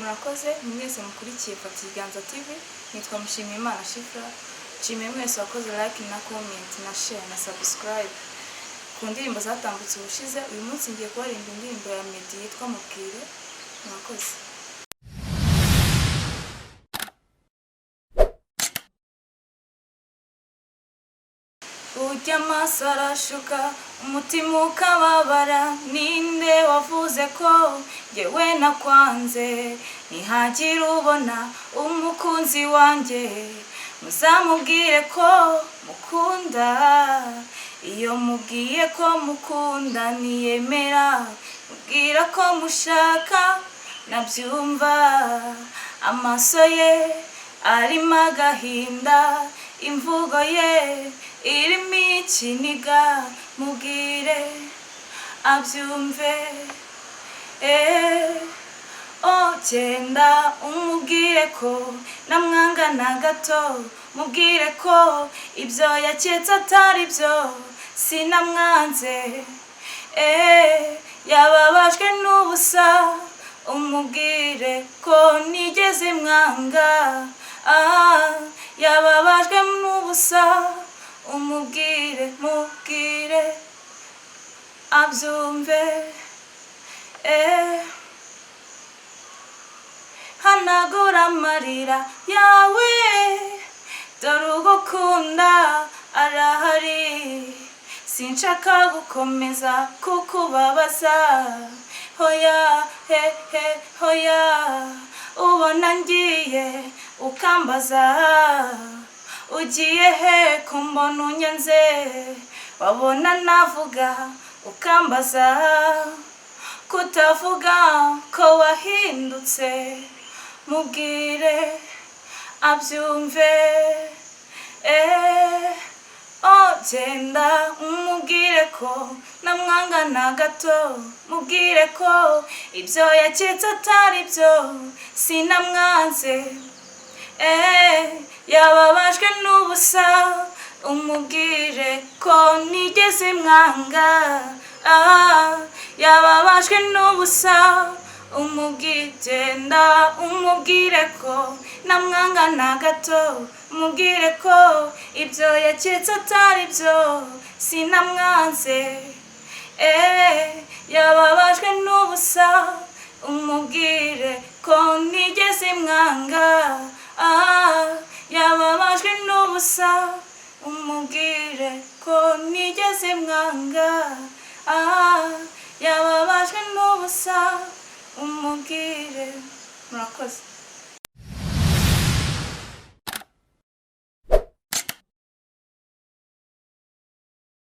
murakoze mwese mukurikiye Fata Ikiganza TV. Nitwa Mushimiyimana Shifra. Nshimiye mwese wakoze like na comment na share na subscribe ku ndirimbo zatambutse ubushize. Uyu munsi ngiye kubarimba indirimbo ya Meddy yitwa Mubwire. Murakoze. Ujya amaso arashuka umutima ukababara, ninde wavuze ko jyewe nakwanze? Ntihagira ubona umukunzi wanjye, muzamubwire ko mukunda. Iyo mubwiye ko mukunda ntiyemera, mubwira ko mushaka nabyumva. Amaso ye arimo agahinda, imvugo ye irimo ikiniga, mubwire abyumve. Genda umubwire ko namwanga na gato, mubwire ko ibyo yaketse atari byo, sinamwanze. Yababajwe n'ubusa, umubwire ko nigeze mwanga. Yababajwe n'ubusa, umubwire, mubwire abyumve. Hanagura amarira yawe, dore ugukunda arahari. Sinshaka gukomeza kukubabaza, hoya hoya. Ubona ngiye ukambaza, ugiye he kumbona unyanze? Wabona navuga ukambaza, kutavuga ko wahindutse, mubwire abyumve. Genda umubwire ko namwanga na gato, mubwire ko ibyo yaketse atari byo, sinamwanze. Yababajwe n'ubusa, umubwire ko nigeze mwanga. Yababajwe n'ubusa, genda umubwire ko namwanga na gato, mubwire ko ibyo yaketse atari byo, sinamwanze. Yababajwe n'ubusa, umubwire ko nigeze mwanga. Yababajwe n'ubusa, umubwire ko nigeze mwanga. Yababajwe n'ubusa, umubwire. Murakoze.